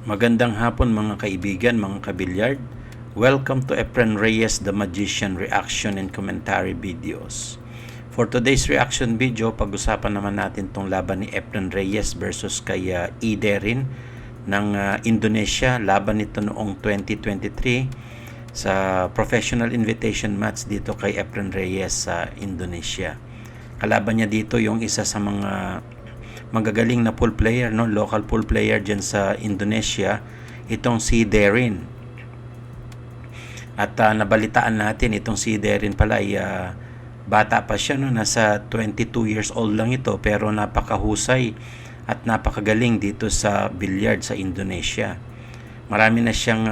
Magandang hapon mga kaibigan, mga kabilyard. Welcome to Efren Reyes the Magician reaction and commentary videos. For today's reaction video, pag-usapan naman natin tong laban ni Efren Reyes versus kay Ederin ng Indonesia. Laban nito noong 2023 sa professional invitation match dito kay Efren Reyes sa Indonesia. Kalaban niya dito yung isa sa mga magagaling na pool player, no, local pool player dyan sa Indonesia, itong si Derin. At nabalitaan natin itong si Derin pala ay bata pa siya, no, nasa 22 years old lang ito, pero napakahusay at napakagaling dito sa billiard sa Indonesia. Marami na siyang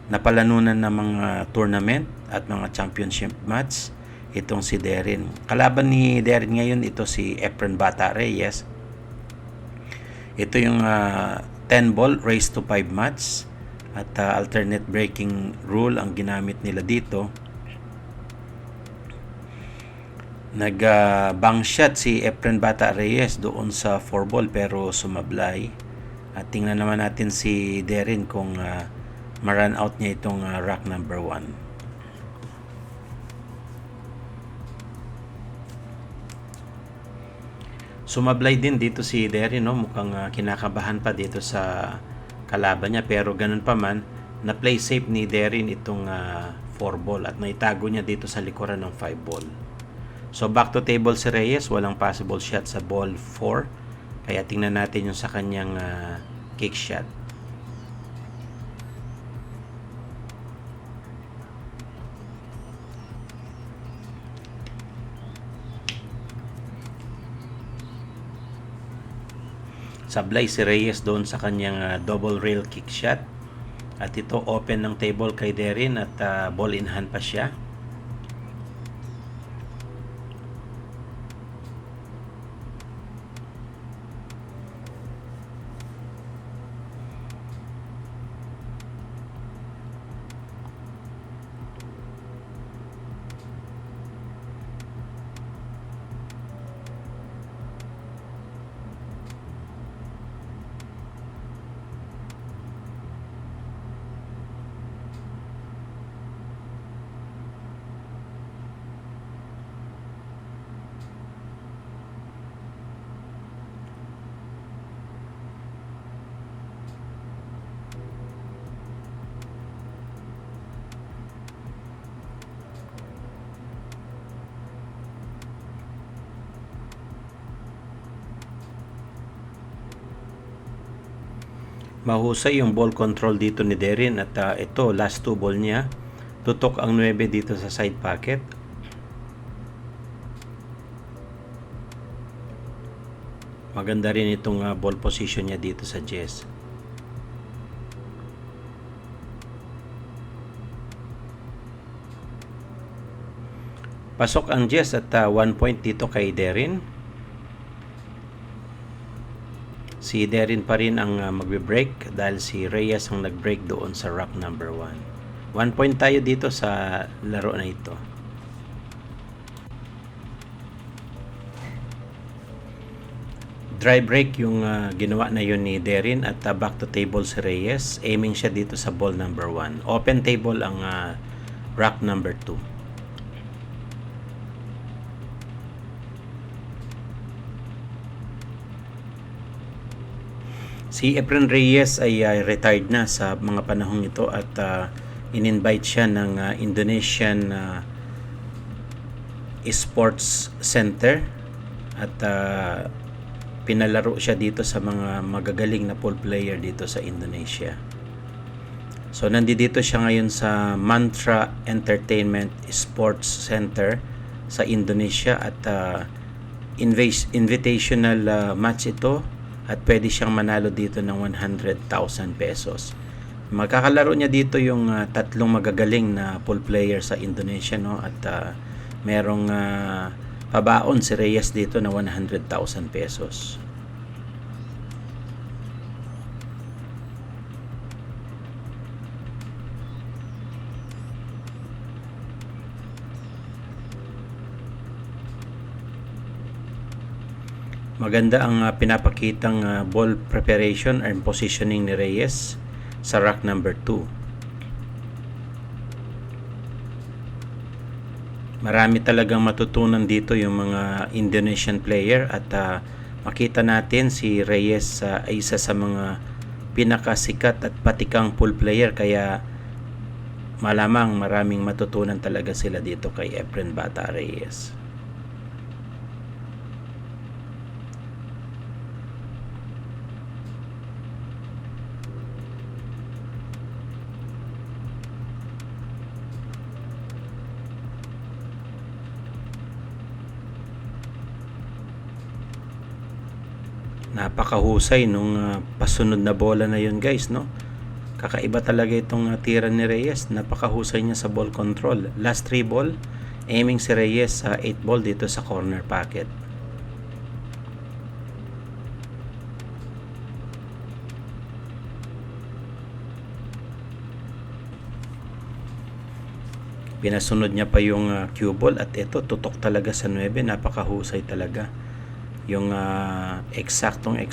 napalanunan ng mga tournament at mga championship match itong si Derin. Kalaban ni Derin ngayon ito si Efren Bata Reyes. Ito yung 10 ball race to 5 match at alternate breaking rule ang ginamit nila dito. Nag-bang shot si Efren Bata Reyes doon sa 4 ball pero sumablay. At tingnan naman natin si Derin kung ma-run out niya itong rack number 1. Sumablay din dito si Derin, no? Mukhang kinakabahan pa dito sa kalaban niya, pero ganun pa man, na play safe ni Derin itong 4 ball at naitago niya dito sa likuran ng 5 ball. So back to table si Reyes, walang possible shot sa ball 4, kaya tingnan natin yung sa kanyang kick shot. Sablay si Reyes doon sa kanyang double rail kick shot. At ito open ng table kay Derin at ball in hand pa siya. Mahusay yung ball control dito ni Derin at ito last 2 ball niya, tutok ang 9 dito sa side pocket. Maganda rin itong ball position niya dito sa Jess. Pasok ang Jess at 1 point dito kay Derin. Si Derin pa rin ang magbe-break dahil si Reyes ang nag-break doon sa rack number 1. 1 point tayo dito sa laro na ito. Dry break yung ginawa na yun ni Derin at back to table si Reyes. Aiming siya dito sa ball number 1. Open table ang rack number 2. Si Efren Reyes ay retired na sa mga panahong ito at in-invite siya ng Indonesian Sports Center at pinalaro siya dito sa mga magagaling na pool player dito sa Indonesia. So nandito siya ngayon sa Mantra Entertainment Sports Center sa Indonesia at invitational match ito. At pwede siyang manalo dito ng 100,000 pesos. Magkakalaro niya dito yung tatlong magagaling na pool player sa Indonesia, no? At merong pabaon si Reyes dito na 100,000 pesos. Maganda ang pinapakitang ball preparation and positioning ni Reyes sa rack number 2. Marami talagang matutunan dito yung mga Indonesian player at makita natin si Reyes ay isa sa mga pinakasikat at patikang pool player, kaya malamang maraming matutunan talaga sila dito kay Efren Bata Reyes. Napakahusay nung pasunod na bola na yun, guys, no? Kakaiba talaga itong tira ni Reyes. Napakahusay niya sa ball control. Last 3 ball, aiming si Reyes sa 8 ball dito sa corner pocket. Pinasunod niya pa yung cue ball at ito, tutok talaga sa 9. Napakahusay talaga. Yung eksaktong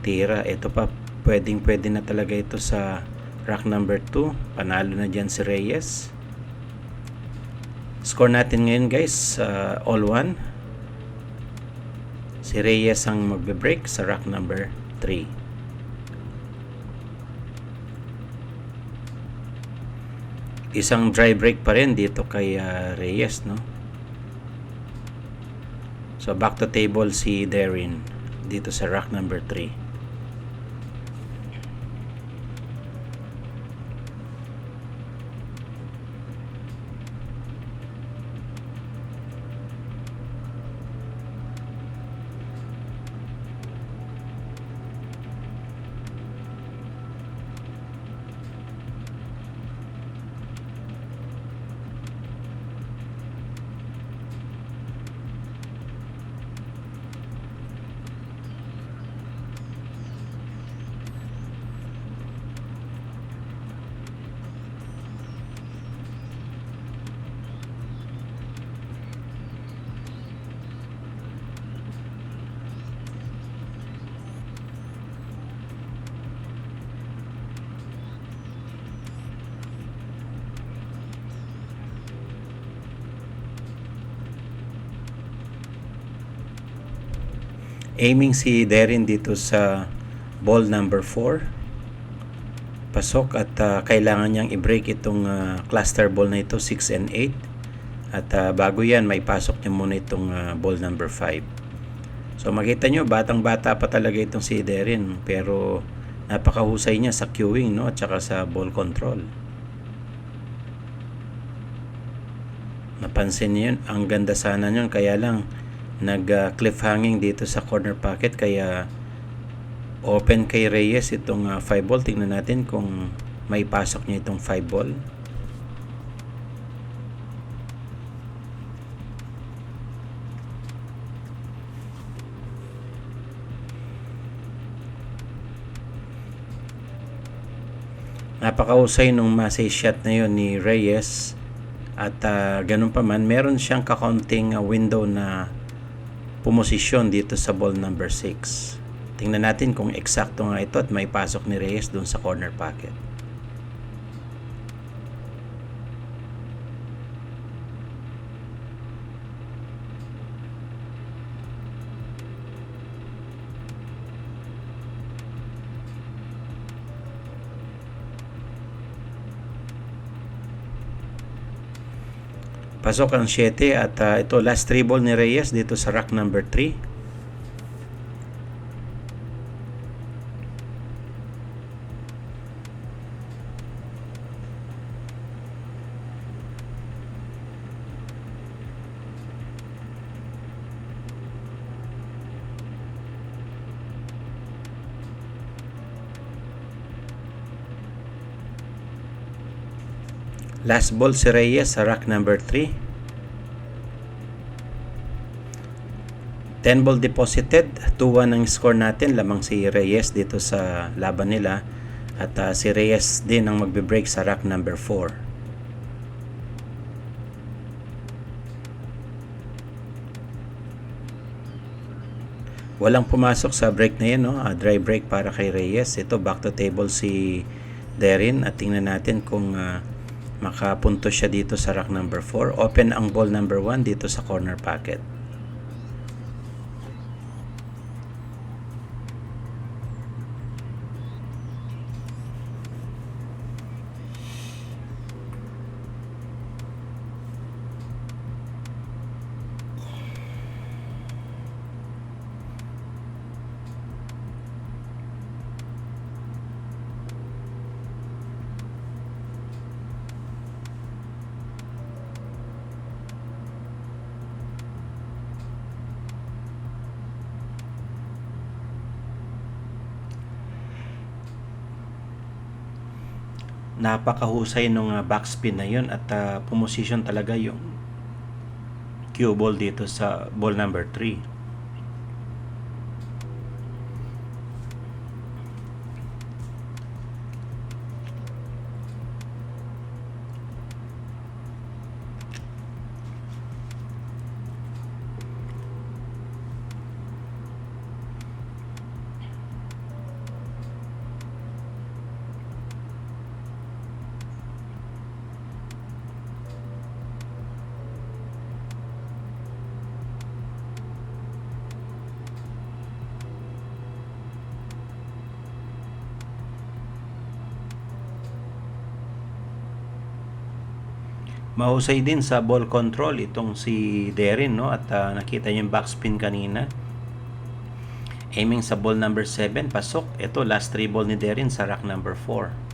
tira. Ito pa, pwede na talaga ito sa rack number 2. Panalo na dyan si Reyes. Score natin ngayon, guys, all 1. Si Reyes ang magbe-break sa rack number 3. Isang dry break pa rin dito kay Reyes, no? So back to table si Darren dito sa rack number 3. Aiming si Darren dito sa ball number 4. Pasok at kailangan niyang i-break itong cluster ball na ito, 6 and 8. At bago yan, may pasok niya muna itong ball number 5. So makita nyo, batang-bata pa talaga itong si Darren, pero napakahusay niya sa cueing, no? At saka sa ball control. Napansin niyo yun, ang ganda sana yun, kaya lang nag-cliffhanging dito sa corner pocket, kaya open kay Reyes itong 5 ball. Tingnan natin kung may pasok niya itong 5 ball. Napakausay nung massive shot na yun ni Reyes, at ganun pa man, meron siyang kakaunting window na pumosisyon dito sa ball number 6. Tingnan natin kung eksakto nga ito at may pasok ni Reyes dun sa corner pocket. Pasok ang 7 at ito last 3 ball ni Reyes dito sa rack number 3. Last ball si Reyes sa rack number 3. 10 ball deposited. 2-1 ang score natin. Lamang si Reyes dito sa laban nila. At si Reyes din ang magbe-break sa rack number 4. Walang pumasok sa break na yan, no? Dry break para kay Reyes. Ito, back to table si Derin. At tingnan natin kung makapunto siya dito sa rack number 4. Open ang ball number 1 dito sa corner pocket. Napakahusay nung backspin na yun at pumosisyon talaga yung cue ball dito sa ball number 3. Mahusay din sa ball control itong si Derin, no? At nakita niyo yung backspin kanina. Aiming sa ball number 7, pasok. Ito, last 3 ball ni Derin sa rack number 4.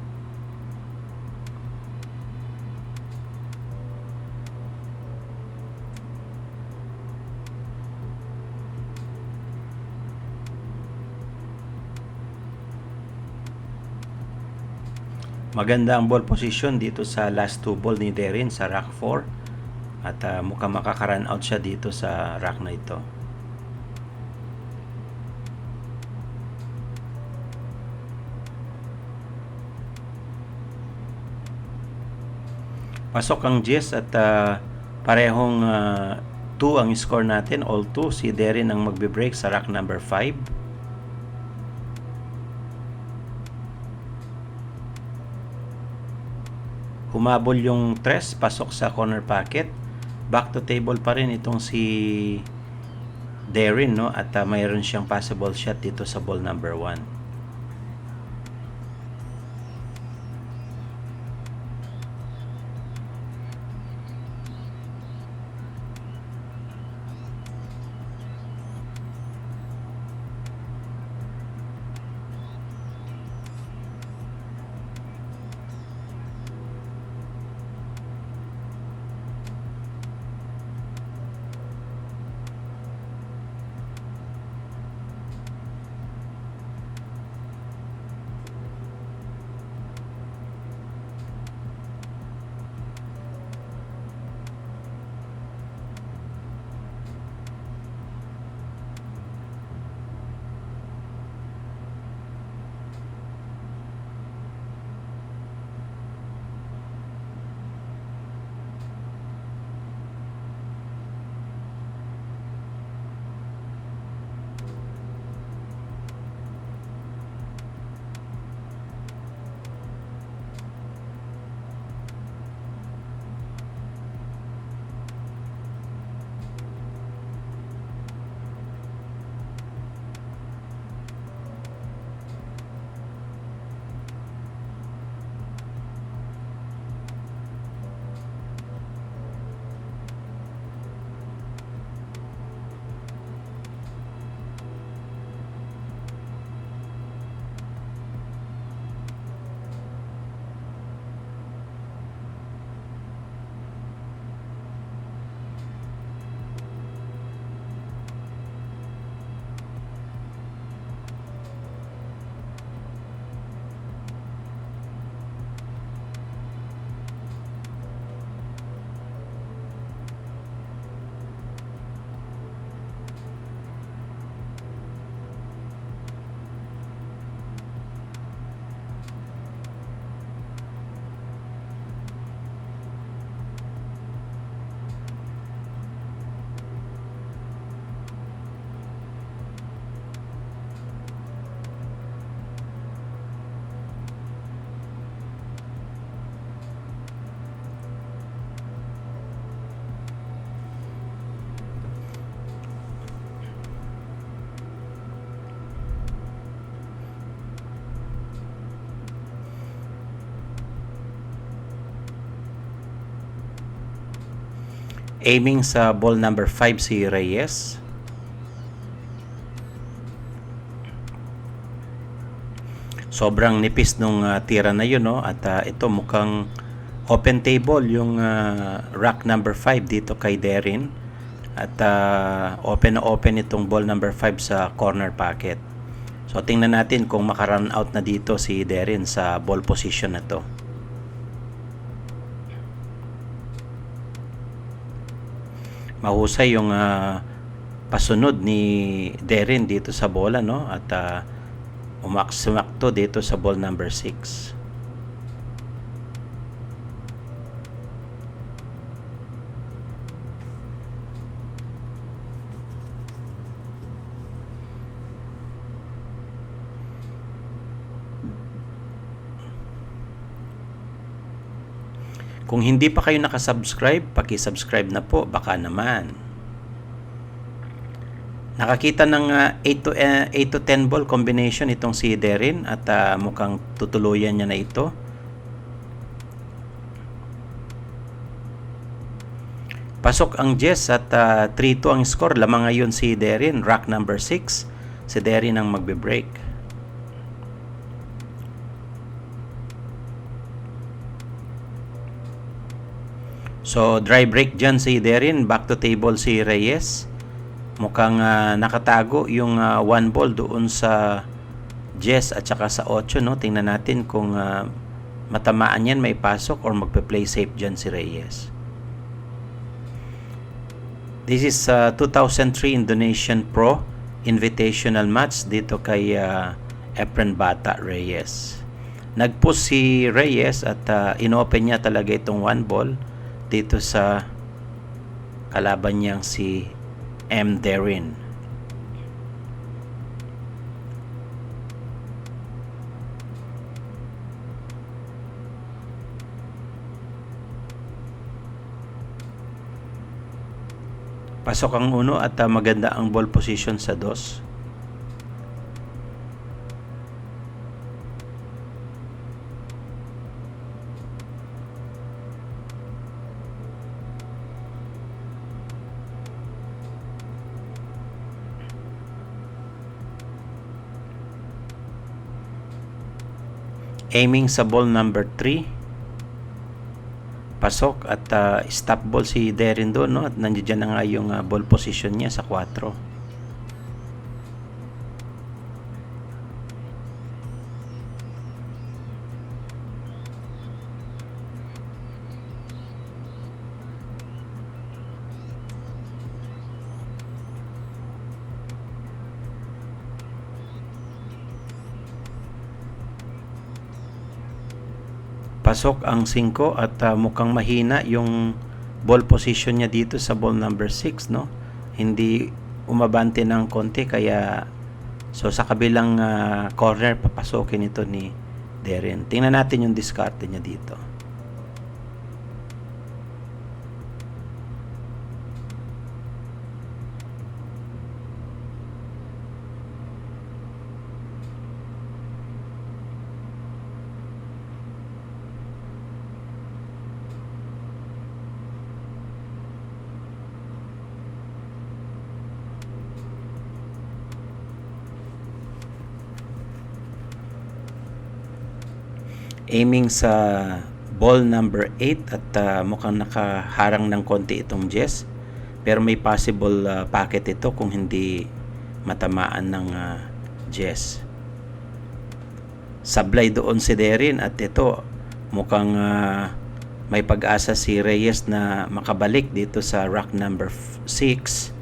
Maganda ang ball position dito sa last 2 ball ni Derin sa rack 4. At mukhang makaka-run out siya dito sa rack na ito. Pasok ang Jess at parehong 2 ang score natin. All 2. Si Derin ang magbe-break sa rack number 5. Humabol yung 3, pasok sa corner pocket. Back to table pa rin itong si Derin, no? At mayroon siyang possible shot dito sa ball number 1. Aiming sa ball number 5 si Reyes. Sobrang nipis nung tira na yun, no? At ito mukhang open table yung rack number 5 dito kay Darren. At open na open itong ball number 5 sa corner pocket. So tingnan natin kung maka-run out na dito si Darren sa ball position na to. Mahusay yung pasunod ni Darren dito sa bola, no? At umaksumakto dito sa ball number 6. Kung hindi pa kayo nakasubscribe, paki-subscribe na po, baka naman. Nakakita ng 8 to 10 ball combination itong si Darren at mukhang tutuluyan niya na ito. Pasok ang Jess at 3-2 ang score. Lamang ngayon si Darren, rack number 6. Si Darren ang magbe-break. So, dry break dyan si Darren. Back to table si Reyes. Mukhang nakatago yung 1 ball doon sa Jess at saka sa 8. No? Tingnan natin kung matamaan yan, may pasok or magpe-play safe dyan si Reyes. This is 2003 Indonesian Pro Invitational Match dito kay Efren Bata Reyes. Nag-push si Reyes at inopen niya talaga itong 1 ball dito sa kalaban niyang si M. Darren. Pasok ang 1 at maganda ang ball position sa 2. Aiming sa ball number 3. Pasok at stop ball si Darren doon, no? At nandiyan na nga yung ball position niya sa 4. Pasok ang 5 at mukhang mahina yung ball position niya dito sa ball number 6, no? Hindi umabante ng konti kaya so sa kabilang corner papasokin ito ni Darren. Tingnan natin yung discard niya dito. Aiming sa ball number 8 at mukhang nakaharang ng konti itong Jess, pero may possible packet ito kung hindi matamaan ng Jess. Sablay doon si Darren at ito mukhang may pag-asa si Reyes na makabalik dito sa rack number 6.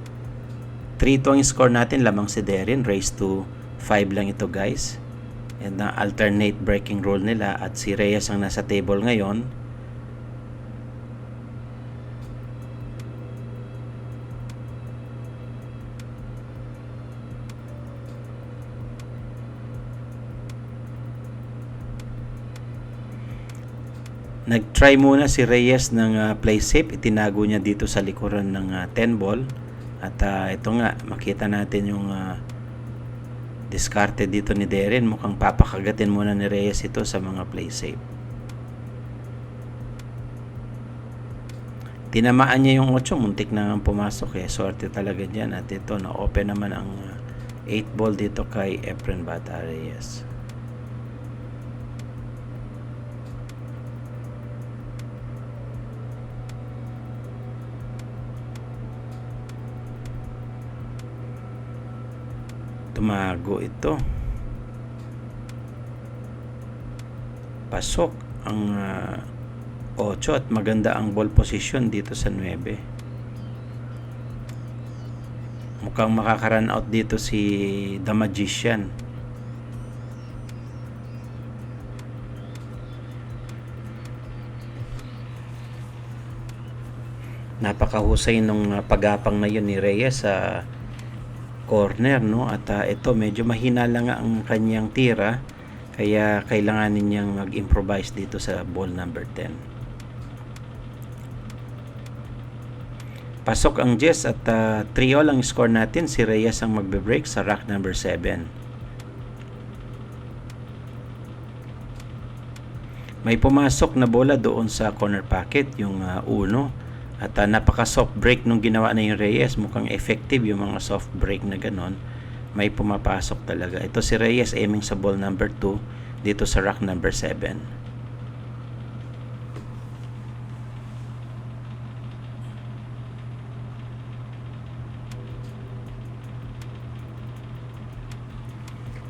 3-2 ang score natin, lamang si Darren, raise to 5 lang ito guys. And alternate breaking rule nila at si Reyes ang nasa table ngayon. Nag-try muna si Reyes ng play safe. Itinago niya dito sa likuran ng 10 ball. At ito nga, makita natin yung discarded dito ni Darren. Mukhang papakagatin muna ni Reyes ito sa mga play safe. Tinamaan niya yung 8, muntik na nga pumasok eh. Swerte talaga dyan. At ito, na-open naman ang 8 ball dito kay Efren Bata Reyes. Tumago ito. Pasok ang 8 at maganda ang ball position dito sa 9. Mukhang makaka-run out dito si The Magician. Napakahusay nung pagapang na yun ni Reyes sa corner, no? At ito medyo mahina lang ang kanyang tira, kaya kailanganin niyang mag-improvise dito sa ball number 10. Pasok ang Jess at 3-all ang score natin. Si Reyes ang magbe-break sa rack number 7. May pumasok na bola doon sa corner pocket, yung 1. At napaka-soft break nung ginawa na yung Reyes. Mukhang effective yung mga soft break na ganon. May pumapasok talaga. Ito si Reyes aiming sa ball number 2 dito sa rack number 7.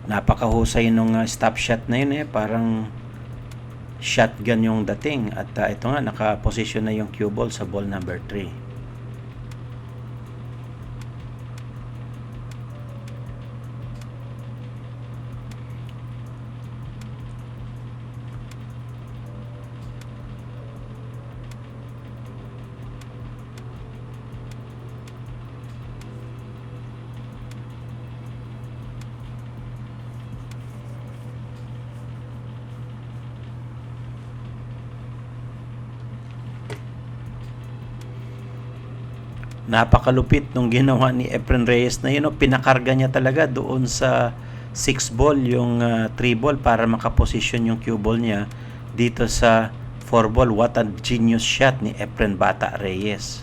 Napakahusay nung stop shot na yun eh. Parang shotgun yung dating. At ito nga, nakaposisyon na yung cue ball sa ball number 3. Napakalupit nung ginawa ni Efren Reyes na yun. Pinakarga niya talaga doon sa 6 ball yung 3 ball para makaposisyon yung cue ball niya dito sa 4 ball. What a genius shot ni Efren Bata Reyes.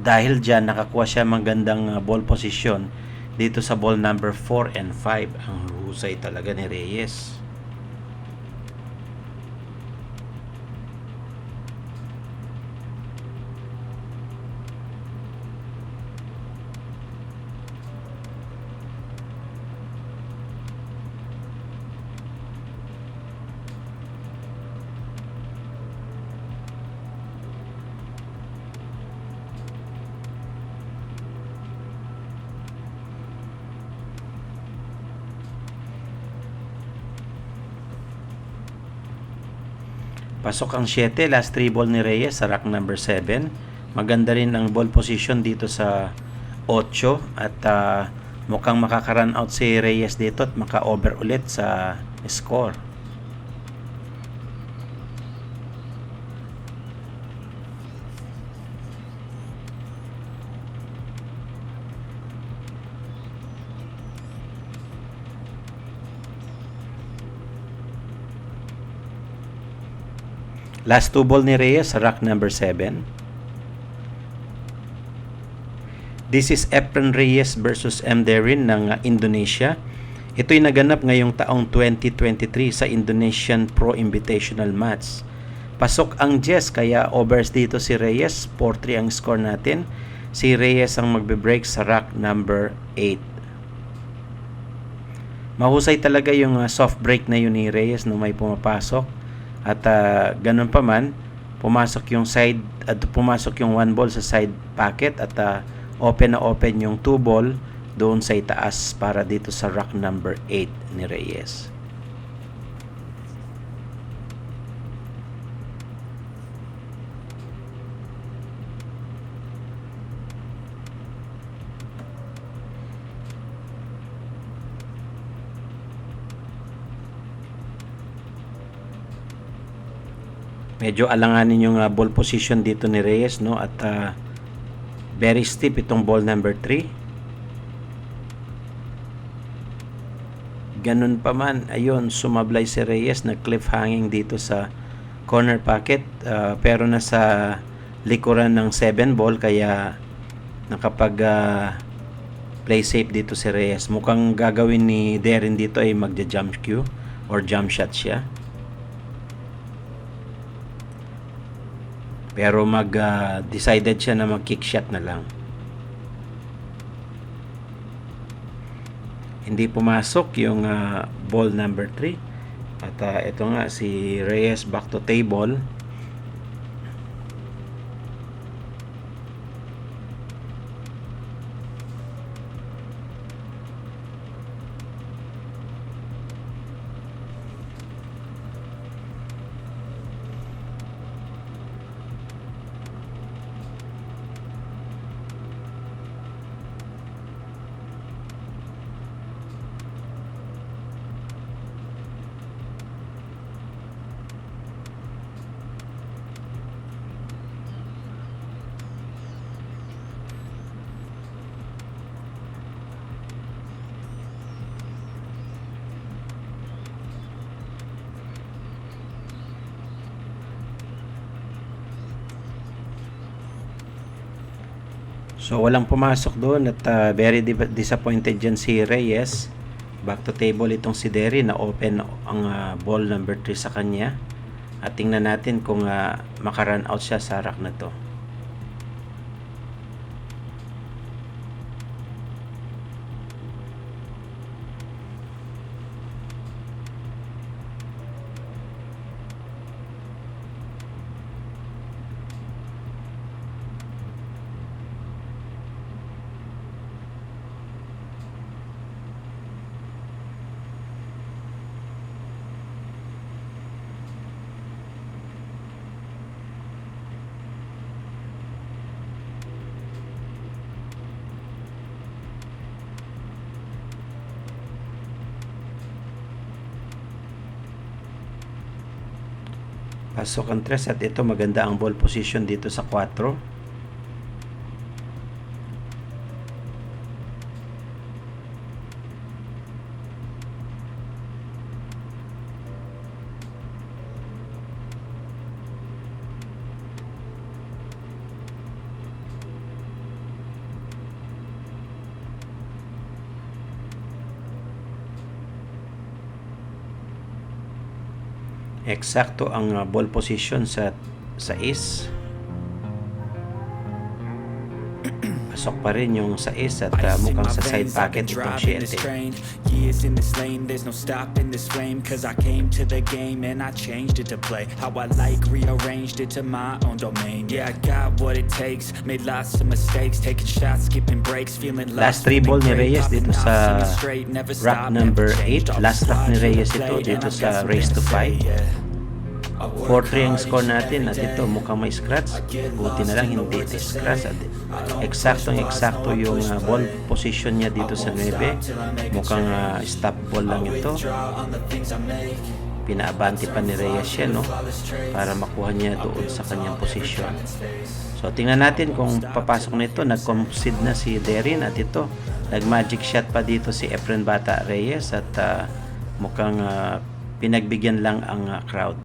Dahil dyan nakakuha siya magandang ball position dito sa ball number 4 and 5. Ang husay talaga ni Reyes. Pasok ang 7, last 3 ball ni Reyes sa rack number 7. Maganda rin ang ball position dito sa 8 at mukhang makaka-run out si Reyes dito at maka-over ulit sa score. Last 2 ball ni Reyes sa rack number 7. This is Efren Reyes versus M. Derin ng Indonesia. Ito'y naganap ngayong taong 2023 sa Indonesian Pro Invitational Match. Pasok ang Jess, kaya overs dito si Reyes. 4-3 ang score natin. Si Reyes ang magbe-break sa rack number 8. Mahusay talaga yung soft break na yun ni Reyes nung may pumapasok. At ganun pa man, pumasok yung side at pumasok yung 1 ball sa side pocket at open na open yung 2 ball doon sa itaas para dito sa rack number 8 ni Reyes. Medyo alanganin yung ball position dito ni Reyes, no? At very steep itong ball number 3. Ganun pa man, ayun, sumablay si Reyes na cliff hanging dito sa corner pocket, pero nasa likuran ng 7 ball, kaya nakapag play safe dito si Reyes. Mukhang gagawin ni Darren dito ay magja-jump cue or jump shot siya. Pero decided siya na mag-kick shot na lang. Hindi pumasok yung ball number 3. At ito nga si Reyes back to table. So walang pumasok doon at very disappointed dyan si Reyes. Back to table itong si Derry na open ang ball number 3 sa kanya. At tingnan natin kung makarun out siya sa rack na to. Pasok ang 3 at ito maganda ang ball position dito sa 4. Eksakto ang ball position sa is. Pasok pa rin yung sa is at mukhang sa side pocket itong 7. Years in this lane, there's no stopping this flame. Cause I came to the game and I changed it to play how I like, rearranged it to my own domain. Yeah, I got what it takes, made lots of mistakes, taking shots, skipping breaks, feeling last 3 ball ni Reyes dito sa rack number 8. Last rack ni Reyes ito dito sa race to 5. 4-3 ang score natin at ito mukhang may scratch. Buti na lang hindi ito scratch. Eksakto yung ball position niya dito sa 9. Mukhang stop ball lang ito. Pinaabante pa ni Reyes siya, no? Para makuha niya doon sa kanyang position. So tingnan natin kung papasok na ito. Nag-concede na si Darren at ito nag-magic shot pa dito si Efren Bata Reyes at mukhang pinagbigyan lang ang crowd.